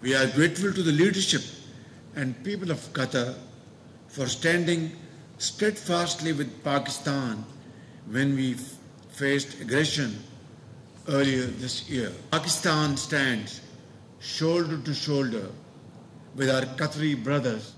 We are grateful to the leadership and people of Qatar for standing steadfastly with Pakistan when we faced aggression earlier this year. Pakistan stands shoulder to shoulder with our Qatari brothers.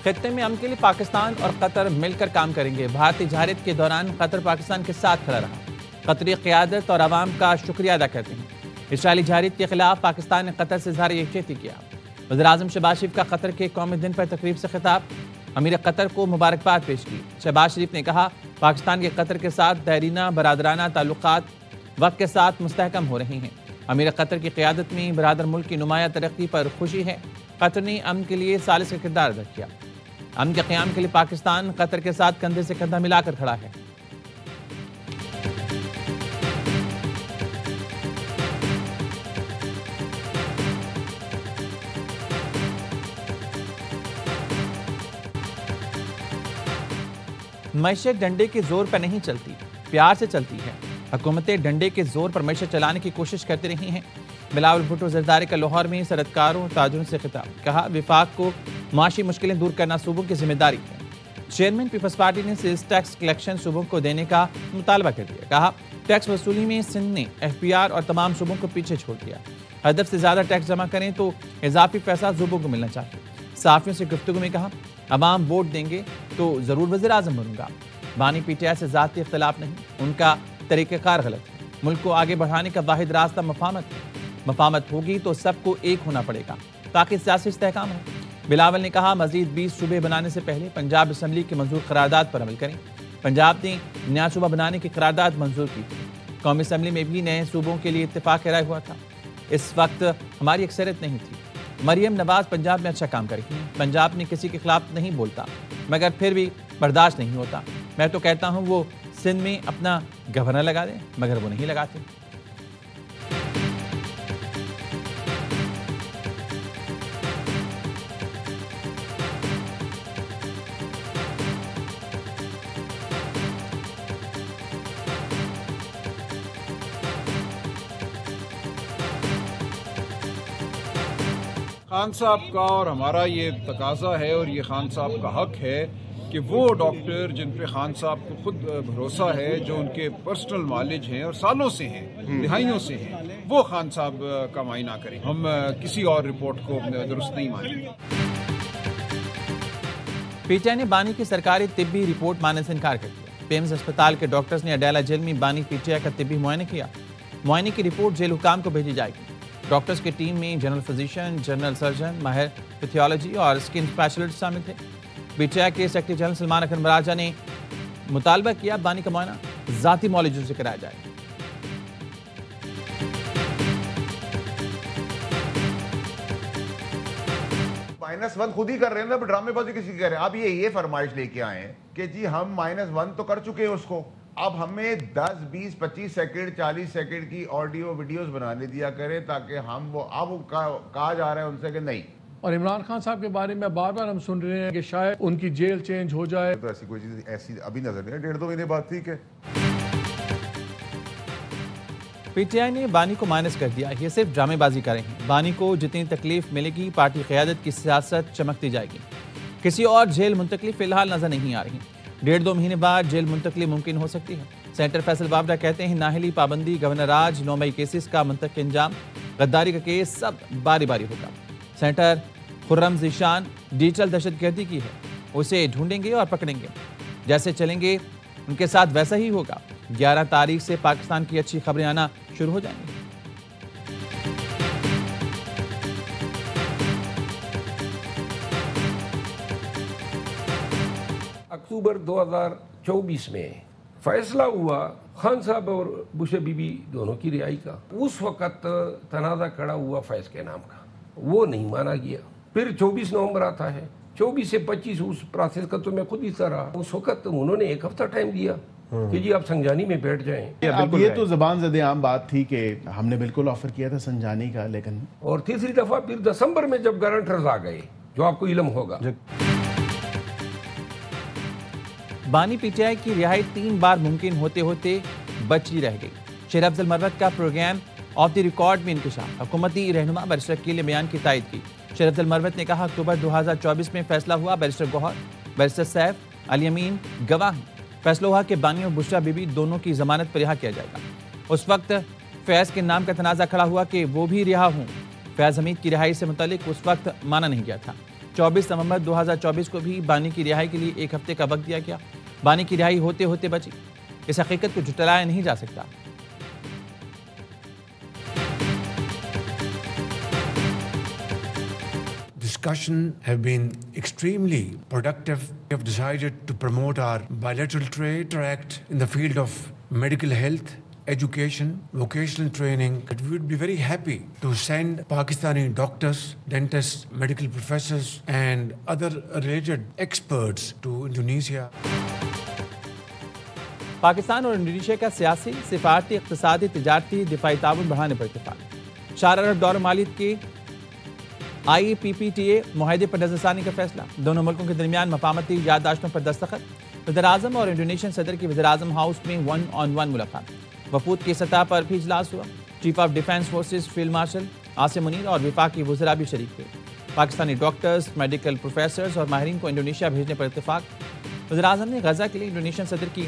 خطے میں امن کے لیے پاکستان اور قطر مل کر کام کریں گے۔ بھارتی جارحیت کے دوران قطر پاکستان کے ساتھ کھڑا رہا۔ قطری قیادت اور عوام کا شکریہ ادا کرتے ہیں۔ اسرائیلی جارحیت کے خلاف پاکستان نے قطر سے اظہار یکجہتی کیا۔ وزیراعظم شہباز شریف کا قطر کے قومی دن پر تقریب سے خطاب، امیر قطر کو مبارکباد پیش کی۔ شہباز شریف نے کہا پاکستان کے قطر کے ساتھ دائرینہ برادرانہ تعلقات وقت کے ساتھ مستحکم ہو رہے ہیں۔ امیر قطر کی قیادت میں برادر ملک کی نمایاں ترقی پر خوشی ہے۔ قطر نے امن کے لیے ثالث کا کردار ادا کیا۔ امن کے قیام کے لیے پاکستان قطر کے ساتھ کندھے سے کندھا ملا کر کھڑا ہے۔ معیشت ڈنڈے کے زور پر نہیں چلتی، پیار سے چلتی ہے۔ حکومتیں ڈنڈے کے زور پر معیشت چلانے کی کوشش کرتی رہی ہیں۔ بلاول بھٹو زرداری کا لاہور میں صنعت کاروں تاجروں سے خطاب، کہا وفاق کو معاشی مشکلیں دور کرنا صوبوں کی ذمہ داری ہے۔ چیئرمین پیپلز پارٹی نے سیلز ٹیکس کلیکشن صوبوں کو دینے کا مطالبہ کر دیا، کہا ٹیکس وصولی میں سندھ نے ایف پی آر اور تمام صوبوں کو پیچھے چھوڑ دیا۔ ہدف سے زیادہ ٹیکس جمع کریں تو اضافی پیسہ صوبوں کو ملنا چاہیے۔ صحافیوں سے گفتگو میں کہا عوام ووٹ دیں گے تو ضرور وزیر اعظم بنوں گا۔ بانی پی ٹی آئی سے ذاتی اختلاف نہیں، ان کا طریقہ کار غلط ہے۔ ملک کو آگے بڑھانے کا واحد راستہ مفاہمت ہے۔ مفاہمت ہوگی تو سب کو ایک ہونا پڑے گا تاکہ سیاسی استحکام ہو۔ بلاول نے کہا مزید 20 صوبے بنانے سے پہلے پنجاب اسمبلی کی منظور قرارداد پر عمل کریں۔ پنجاب نے نیا صوبہ بنانے کی قرارداد منظور کی تھی۔ قومی اسمبلی میں بھی نئے صوبوں کے لیے اتفاق رائے ہوا تھا۔ اس وقت ہماری اکثریت نہیں تھی۔ مریم نواز پنجاب میں اچھا کام کرتی ہیں۔ پنجاب میں کسی کے خلاف نہیں بولتا مگر پھر بھی برداشت نہیں ہوتا۔ میں تو کہتا ہوں وہ سندھ میں اپنا گورنر لگا دیں مگر وہ نہیں لگاتے۔ خان صاحب کا اور ہمارا یہ تقاضا ہے اور یہ خان صاحب کا حق ہے کہ وہ ڈاکٹر جن پہ خان صاحب کو خود بھروسہ ہے، جو ان کے پرسنل نالج ہیں اور سالوں سے ہیں، دہائیوں سے ہیں، وہ خان صاحب کا معائنہ کریں۔ ہم کسی اور رپورٹ کو درست نہیں مانیں گے۔ پی ٹی آئی نے بانی کی سرکاری طبی رپورٹ ماننے سے انکار کر دیا۔ پیمز اسپتال کے ڈاکٹرز نے اڈیالہ جیل میں بانی پی ٹی آئی کا طبی معائنہ کیا۔ معائنے کی رپورٹ جیل حکام کو بھیجی جائے گی۔ ڈاکٹرز کی ٹیم میں جنرل فزیشین، جنرل سرجن، ماہر پیتھولوجی اور اسکن اسپیشلسٹ شامل تھے۔ پی ٹی آئی کے سیکرٹری جنرل سلمان اکرم راجہ نے مطالبہ کیا بانی کا معائنہ ذاتی معالجوں سے کرایا جائے۔ -1 خود ہی کر رہے ہیں نا، ڈرامے بازی کسی کی کر رہے ہیں۔ اب یہ فرمائش لے کے آئے ہیں کہ جی ہم -1 تو کر چکے ہیں اس کو، اب ہمیں 10 20 25 سیکنڈ 40 سیکنڈ کی آڈیو ویڈیوز بنانے دیا کریں تاکہ ہم وہ اب کہا جا رہا ہے ان سے کہ نہیں۔ اور عمران خان صاحب کے بارے میں بار بار ہم سن رہے ہیں کہ شاید ان کی جیل چینج ہو جائے، تو ایسی کوئی چیز ایسی ابھی نظر نہیں ہے۔ 1.5-2 مہینے بعد ٹھیک ہے۔ پی ٹی آئی نے بانی کو مائنس کر دیا، یہ صرف ڈرامے بازی کر رہے ہیں۔ بانی کو جتنی تکلیف ملے گی پارٹی قیادت کی سیاست چمکتی جائے گی۔ کسی اور جیل منتقلی فی الحال نظر نہیں آ رہی۔ 1.5-2 مہینے بعد جیل منتقلی ممکن ہو سکتی ہے۔ سینیٹر فیصل بابڑا کہتے ہیں نااہلی پابندی، گورنر راج، 9 مئی کیسز کا منطقی انجام، غداری کا کیس سب باری باری ہوگا۔ سینیٹر خرم ذیشان ڈیجیٹل دہشت گردی کی ہے، اسے ڈھونڈیں گے اور پکڑیں گے، جیسے چلیں گے ان کے ساتھ ویسا ہی ہوگا۔ 11 تاریخ سے پاکستان کی اچھی خبریں آنا شروع ہو جائیں گی۔ اکتوبر 2024 میں فیصلہ ہوا خان صاحب اور بشر بی بی دونوں کی رہائی کا۔ اس وقت تنازع کھڑا ہوا فیض کے نام کا، وہ نہیں مانا گیا۔ پھر 24 نومبر آتا ہے، 24 سے 25 اس پروسیس کا تو میں خود حصہ رہا۔ اس وقت انہوں نے 1 ہفتہ ٹائم دیا کہ جی آپ سنجانی میں بیٹھ جائیں۔ اب یہ تو زبان زد عام بات تھی کہ ہم نے بالکل آفر کیا تھا سنجانی کا، لیکن اور تیسری دفعہ پھر دسمبر میں جب گارنٹرز آ گئے، جو آپ کو علم ہوگا، بانی پی ٹی آئی کی رہائی 3 بار ممکن ہوتے ہوتے بچی رہ گئی۔ شیر افضل مروت کا پروگرام آف دی ریکارڈ میں انکشاف، حکومتی رہنما بیرسٹر کیل نے بیان کی تائید کی۔ شریف المروت نے کہا اکتوبر 2024 میں فیصلہ ہوا، بیرسٹر گوہر، بیرسٹر سیف الیمین گواہ ہیں۔ فیصلہ ہوا کہ بانی اور بشرا بی بی دونوں کی ضمانت پر رہا کیا جائے گا۔ اس وقت فیض کے نام کا تنازع کھڑا ہوا کہ وہ بھی رہا ہوں۔ فیض حمید کی رہائی سے متعلق اس وقت مانا نہیں گیا تھا۔ 24 نومبر 2024 کو بھی بانی کی رہائی کے لیے 1 ہفتے کا وقت دیا گیا۔ بانی کی رہائی ہوتے ہوتے بچی، اس حقیقت کو جھٹلایا نہیں جا سکتا۔ Discussion have been extremely productive. We have decided to promote our bilateral trade interact in the field of medical health, education, vocational training. But we would be very happy to send Pakistani doctors, dentists, medical professors and other related experts to Indonesia. Pakistan اور Indonesia کا سیاسی، سفارتی، اقتصادی، تجارتی، دفاعی تعاون بڑھانے پر اتفاق۔ 4 ارب ڈالر مالیت کے IPPTA معاہدے پر نظر ثانی کا فیصلہ، دونوں ملکوں کے درمیان مفاہمتی یادداشتوں پر دستخط۔ وزیراعظم اور انڈونیشین صدر کی وزیراعظم ہاؤس میں 1-on-1 ملاقات، وفود کی سطح پر بھی اجلاس ہوا۔ Chief of defence forces field martial Asim Munir اور وفاقی وزراء بھی شریک ہوئے۔ پاکستانی ڈاکٹرز، میڈیکل پروفیسرز اور ماہرین کو انڈونیشیا بھیجنے پر اتفاق۔ وزیراعظم نے غزہ کے لیے انڈونیشین صدر کی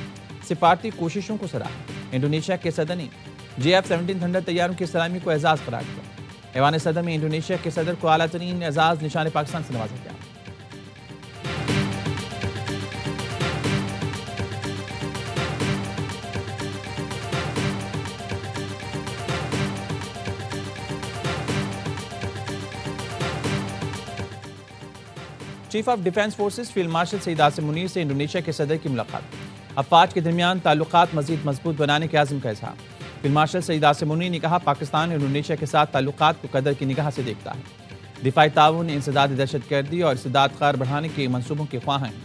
سفارتی کوششوں کو سراہا۔ انڈونیشیا کے صدر نے JF-17 تھنڈر طیاروں کی سلامی کو اعزاز قرار دیا۔ ایوان صدر میں انڈونیشیا کے صدر کو اعلیٰ ترین اعزاز نشان پاکستان سے نوازا گیا۔ Chief of defence forces field marshal Saeed Asim Munir سے انڈونیشیا کے صدر کی ملاقات، افواج کے درمیان تعلقات مزید مضبوط بنانے کے عزم کا اظہار۔ فیلڈ مارشل سعید عاصم منیر نے کہا پاکستان انڈونیشیا کے ساتھ تعلقات کو قدر کی نگاہ سے دیکھتا ہے، دفاعی تعاون، انسداد دہشت گردی اور استعداد خار بڑھانے کے منصوبوں کے خواہاں ہیں۔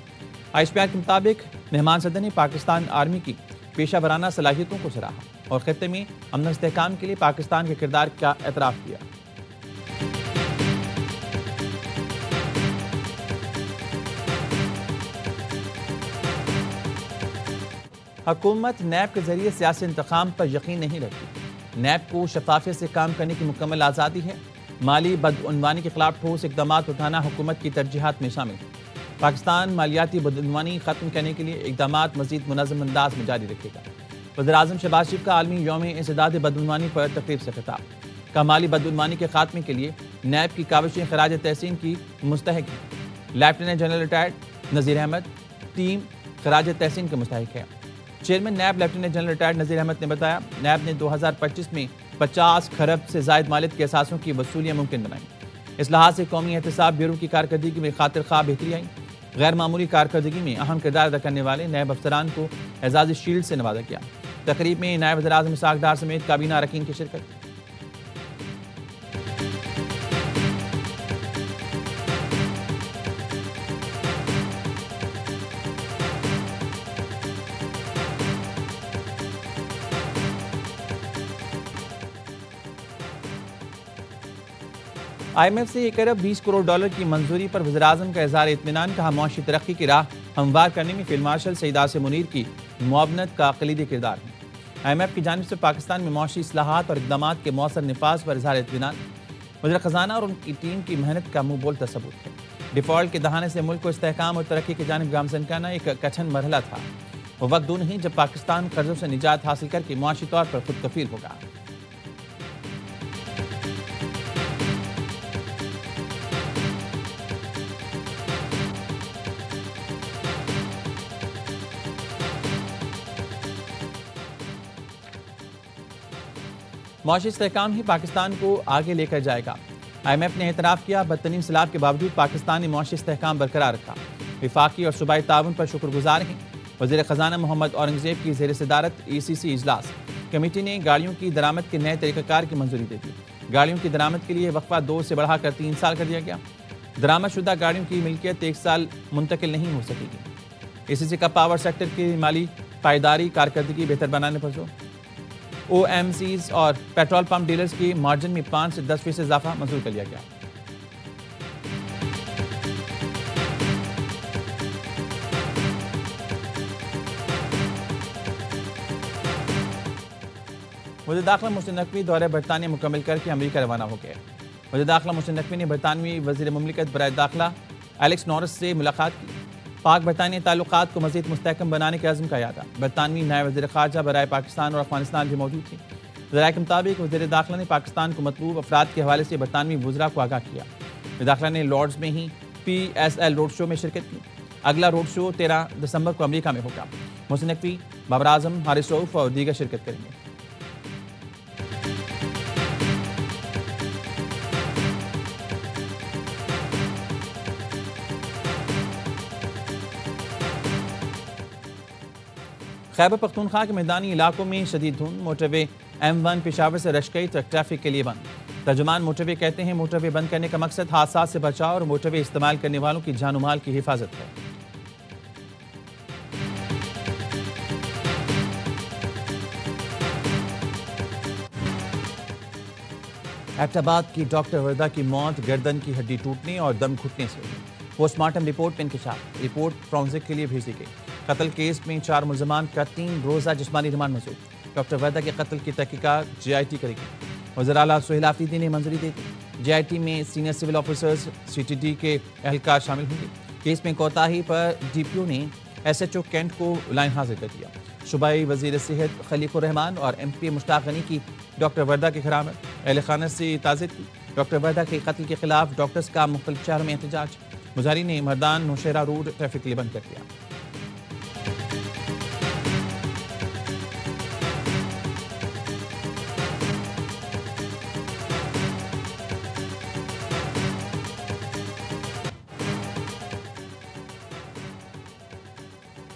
ISPR کے مطابق مہمان صدر نے پاکستان آرمی کی پیشہ ورانہ صلاحیتوں کو سراہا اور خطے میں امن و استحکام کے لیے پاکستان کے کردار کا اعتراف کیا۔ حکومت نیب کے ذریعے سیاسی انتخاب پر یقین نہیں رکھتی۔ نیب کو شفافیت سے کام کرنے کی مکمل آزادی ہے۔ مالی بدعنوانی کے خلاف ٹھوس اقدامات اٹھانا حکومت کی ترجیحات میں شامل ہے۔ پاکستان مالیاتی بدعنوانی ختم کرنے کے لیے اقدامات مزید منظم انداز میں جاری رکھے گا۔ وزیراعظم شہباز شریف کا عالمی یوم انسداد بدعنوانی پر تقریب سے خطاب، کہا مالی بدعنوانی کے خاتمے کے لیے نیب کی کاوشیں خراج تحسین کی مستحق ہیں۔ Lieutenant general retired Nazir Ahmed team خراج تحسین کے مستحق ہے۔ Chairman NAB lieutenant general retired Nazir Ahmed نے بتایا نیب نے 2025 میں 50 کھرب سے زائد مالیت کے اثاثوں کی وصولیاں ممکن بنائیں۔ اس لحاظ سے قومی احتساب بیورو کی کارکردگی میں خاطر خواہ بہتری آئی۔ غیر معمولی کارکردگی میں اہم کردار ادا کرنے والے نیب افسران کو اعزازی شیلڈ سے نوازا گیا۔ تقریب میں نائب وزیر اعظم اسحاق ڈار سمیت کابینہ اراکین کی شرکت۔ IMF سے 1 ارب 20 کروڑ ڈالر کی منظوری پر وزیراعظم کا اظہار اطمینان، کہا معاشی ترقی کی راہ ہموار کرنے میں فیلڈ مارشل سعید عاصم منیر کی معاونت کا کلیدی کردار ہے۔ IMF کی جانب سے پاکستان میں معاشی اصلاحات اور اقدامات کے مؤثر نفاذ پر اظہار اطمینان، وزیر خزانہ اور ان کی ٹیم کی محنت کا منہ بولتا ثبوت ہے۔ ڈیفالٹ کے دہانے سے ملک کو استحکام اور ترقی کی جانب گامزن کرنا ایک کٹھن مرحلہ تھا۔ وہ وقت دور نہیں جب پاکستان قرضوں سے نجات حاصل کر کے معاشی طور پر خود کفیل ہوگا۔ معاشی استحکام ہی پاکستان کو آگے لے کر جائے گا۔ IMF نے اعتراف کیا بدترین سیلاب کے باوجود پاکستان نے معاشی استحکام برقرار رکھا۔ وفاقی اور صوبائی تعاون پر شکر گزار ہیں۔ وزیر خزانہ محمد اورنگزیب کی زیر صدارت ECC اجلاس، کمیٹی نے گاڑیوں کی درآمد کے نئے طریقہ کار کی منظوری دے دی۔ گاڑیوں کی درآمد کے لیے وقفہ 2 سے بڑھا کر 3 سال کر دیا گیا۔ درآمد شدہ گاڑیوں کی ملکیت 1 سال منتقل نہیں ہو سکے گی۔ ECC کا پاور سیکٹر کی مالی پائیداری کارکردگی بہتر بنانے پر زور۔ OMCs اور پیٹرول پمپ ڈیلرز کی مارجن میں 5 سے 10% اضافہ منظور کر لیا گیا۔ وزیر داخلہ محسن نقوی دورہ برطانیہ مکمل کر کے امریکہ روانہ ہو گئے۔ وزیر داخلہ محسن نقوی نے برطانوی وزیر مملکت برائے داخلہ ایلیکس نورس سے ملاقات کی۔ پاک برطانیہ تعلقات کو مزید مستحکم بنانے کے عزم کا اعادہ۔ برطانوی نائب وزیر خارجہ برائے پاکستان اور افغانستان بھی موجود تھے۔ ذرائع کے مطابق وزیر داخلہ نے پاکستان کو مطلوب افراد کے حوالے سے برطانوی وزراء کو آگاہ کیا۔ وزیر داخلہ نے لارڈز میں ہی PSL روڈ شو میں شرکت کی۔ اگلا روڈ شو 13 دسمبر کو امریکہ میں ہوگا۔ محسن نقوی، بابر اعظم، حارث رؤوف اور دیگر شرکت کریں گے۔ خیبر پختونخوا کے میدانی علاقوں میں شدید دھند، موٹر وے M1 پشاور سے رشکئی تک ٹریفک کے لیے بند۔ ترجمان موٹر وے کہتے ہیں موٹر وے بند کرنے کا مقصد حادثات سے بچاؤ اور موٹر وے استعمال کرنے والوں کی جان و مال کی حفاظت ہے۔ ایبٹ آباد کی ڈاکٹر وردہ کی موت گردن کی ہڈی ٹوٹنے اور دم گھٹنے سے ہوئی۔ پوسٹ مارٹم رپورٹ میں انکشاف، رپورٹ فرانزک کے لیے بھیجی گئی۔ قتل کیس میں 4 ملزمان کا 3 روزہ جسمانی ریمانڈ منظور۔ ڈاکٹر وردہ کے قتل کی تحقیقات JIT کرے گی۔ وزیر اعلیٰ سہیل آفریدی نے منظوری دے دی۔ JIT میں سینئر سول آفیسرز CTD کے اہلکار شامل ہوں گے۔ کیس میں کوتاہی پر DPO نے SHO کینٹ کو لائن حاضر کر دیا۔ صوبائی وزیر صحت خلیق الرحمان اور MP مشتاق غنی کی ڈاکٹر وردہ کے خراج اہل خانہ سے تعزیت کی۔ ڈاکٹر وردہ کے قتل کے خلاف ڈاکٹرز کا مختلف شہروں میں احتجاج۔ مظاہرین نے مردان نوشہرہ روڈ ٹریفک کے لیے بند کر دیا۔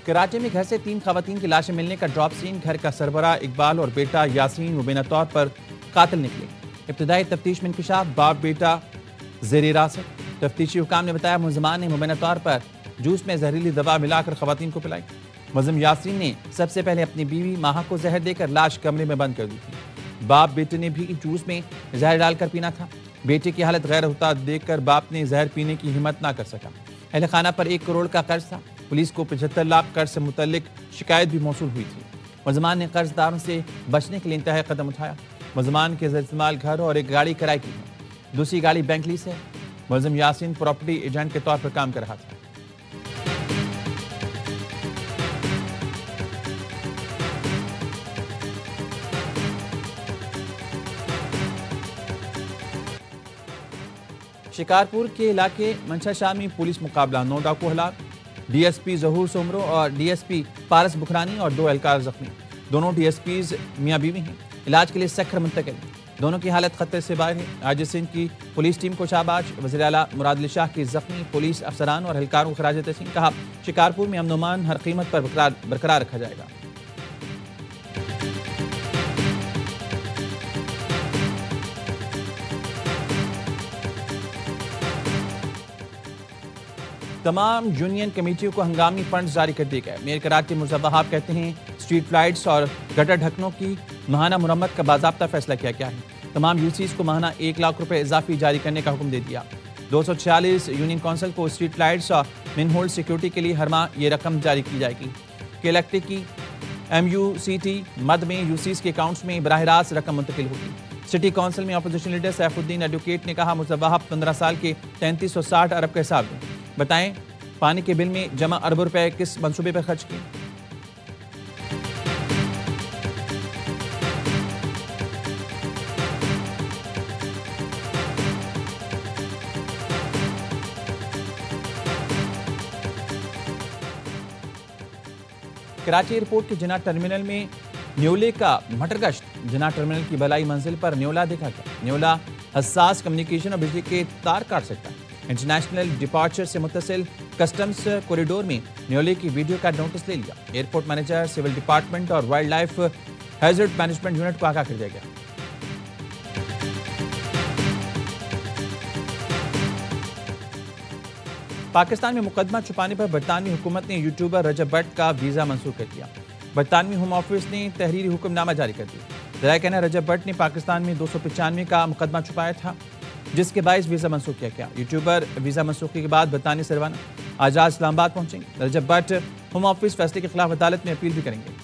کراچی میں گھر سے 3 خواتین کی لاشیں ملنے کا ڈراپ سین، گھر کا سربراہ اقبال اور بیٹا یاسین مبینہ طور پر قاتل نکلے۔ ابتدائی تفتیش میں انکشاف، باپ بیٹا زیر حراست۔ تفتیشی حکام نے بتایا ملزمان نے مبینہ طور پر جوس میں زہریلی دوا ملا کر خواتین کو پلائی۔ ملزم یاسین نے سب سے پہلے اپنی بیوی ماہا کو زہر دے کر لاش کمرے میں بند کر دی تھی۔ باپ بیٹے نے بھی جوس میں زہر ڈال کر پینا تھا۔ بیٹے کی حالت غیر محتاط دیکھ کر باپ نے زہر پینے کی ہمت نہ کر سکا۔ اہل خانہ پر 1 کروڑ کا قرض تھا۔ پولیس کو 75 لاکھ قرض سے متعلق شکایت بھی موصول ہوئی تھی۔ ملزمان نے قرض داروں سے بچنے کے لیے انتہائی قدم اٹھایا۔ ملزمان کے زیر استعمال گھر اور ایک گاڑی کرائے کی ہے، دوسری گاڑی بینک لیز ہے۔ ملزم یاسین پراپرٹی ایجنٹ کے طور پر کام کر رہا تھا۔ شکارپور کے علاقے منشا شاہ میں پولیس مقابلہ، 9 ڈاکو ہلاک، DSP ظہور سومرو اور DSP پارس بکھرانی اور 2 اہلکار زخمی۔ دونوں DSPs میاں بیوی ہیں، علاج کے لیے سکھر منتقل۔ دونوں کی حالت خطرے سے باہر ہے۔ آج سندھ کی پولیس ٹیم کو شاباش۔ وزیر اعلیٰ مراد علی شاہ کی زخمی پولیس افسران اور اہلکاروں کو خراج تحسین، کہا شکارپور میں امن و امان ہر قیمت پر برقرار رکھا جائے گا۔ تمام یونین کمیٹیوں کو ہنگامی فنڈز جاری کر دیے گئے۔ میئر کراچی مرزا وہاب کہتے ہیں اسٹریٹ لائٹس اور گٹر ڈھکنوں کی ماہانہ مرمت کا باضابطہ فیصلہ کیا گیا ہے۔ تمام UCs کو ماہانہ 1 لاکھ روپے اضافی جاری کرنے کا حکم دے دیا۔ 246 یونین کونسل کو اسٹریٹ لائٹس اور مین ہول سیکیورٹی کے لیے ہر ماہ یہ رقم جاری کی جائے گی۔ کیلکٹی کی MUCT مد میں UCs کے اکاؤنٹس میں براہ راست رقم منتقل ہوگی۔ سٹی کونسل میں اپوزیشن لیڈر سیف الدین ایڈوکیٹ نے کہا مرزا وہاب 15 سال کے 3360 ارب کا حساب دیں، بتائیں پانی کے بل میں جمع اربوں روپے کس منصوبے پر خرچ کیے۔ کراچی ایئرپورٹ کے جناح ٹرمینل میں نیولے کا مٹر گشت، جناح ٹرمینل کی بلائی منزل پر نیولا دیکھا گیا۔ نیولا حساس کمیونیکیشن اور بجلی کے تار کاٹ سکتا ہے۔ انٹرنیشنل ڈپارچر سے متصل کسٹمز کوریڈور میں نیولے کی ویڈیو کا نوٹس لے لیا۔ ایئرپورٹ مینیجر، سول ڈپارٹمنٹ اور wildlife hazard management unit کو آگاہ کر دیا گیا۔ پاکستان میں مقدمہ چھپانے پر برطانوی حکومت نے یوٹیوبر رجب بٹ کا ویزا منسوخ کر دیا۔ برطانوی ہوم آفس نے تحریری حکم نامہ جاری کر دیا۔ ذرائع کہنا رجب بٹ نے پاکستان میں 295 کا مقدمہ چھپایا تھا، جس کے باعث ویزا منسوخ کیا گیا۔ یوٹیوبر ویزا منسوخی کے بعد برطانیہ سے روانہ، آج اسلام آباد پہنچیں گے۔ رجب بٹ ہوم آفس فیصلے کے خلاف عدالت میں اپیل بھی کریں گے۔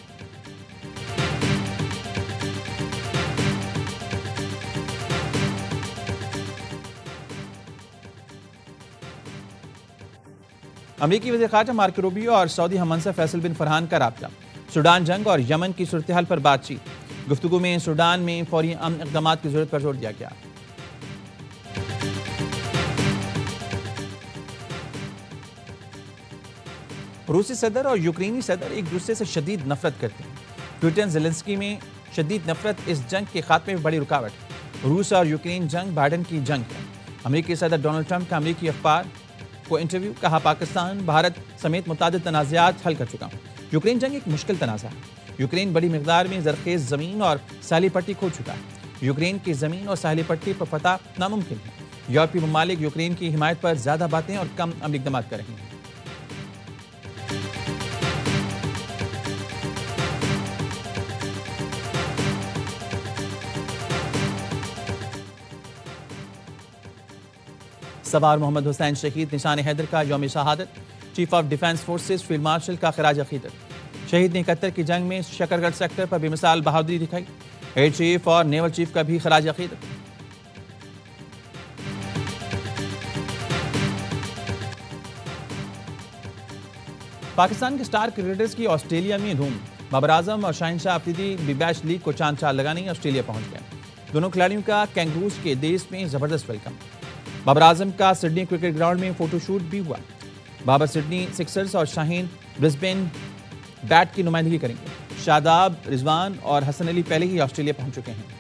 امریکی وزیر خارجہ مارکو روبیو اور سعودی ہم منصب فیصل بن فرحان کا رابطہ، سوڈان جنگ اور یمن کی صورتحال پر بات چیت، گفتگو میں سوڈان میں فوری امن اقدامات کی ضرورت پر زور دیا گیا۔ روسی صدر اور یوکرینی صدر ایک دوسرے سے شدید نفرت کرتے ہیں۔ پوٹن زیلنسکی میں شدید نفرت اس جنگ کے خاتمے میں بڑی رکاوٹ ہے۔ روس اور یوکرین جنگ بائیڈن کی جنگ ہے۔ امریکی صدر ڈونلڈ ٹرمپ کا امریکی اخبار کو انٹرویو، کہا پاکستان بھارت سمیت متعدد تنازعات حل کر چکا ہوں۔ یوکرین جنگ ایک مشکل تنازع ہے۔ یوکرین بڑی مقدار میں زرخیز زمین اور ساحلی پٹی کھو چکا ہے۔ یوکرین کی زمین اور ساحلی پٹی پر فتح ناممکن ہے۔ یورپی ممالک یوکرین کی حمایت پر زیادہ باتیں اور کم عملی اقدامات کر رہے ہیں۔ سوار محمد حسین شہید نشان حیدر کا یوم شہادت، chief of defence forces field martial کا خراج عقیدت۔ شہید نے 71 کی جنگ میں شکرگڑھ سیکٹر پر بے مثال بہادری دکھائی۔ ایئر چیف اور نیول چیف کا بھی خراج عقیدت۔ پاکستان کے سٹار کرکٹرز کی آسٹریلیا میں دھوم، بابر اعظم اور شاہین شاہ افریدی بگ بیش لیگ کو چاند چار لگانے آسٹریلیا پہنچ گئے۔ دونوں کھلاڑیوں کا کینگروز کے دیش میں زبردست ویلکم۔ بابر اعظم کا سڈنی کرکٹ گراؤنڈ میں فوٹو شوٹ بھی ہوا۔ بابر سڈنی سکسرز اور شاہین برسبین بیٹ کی نمائندگی کریں گے۔ شاداب، رضوان اور حسن علی پہلے ہی آسٹریلیا پہنچ چکے ہیں۔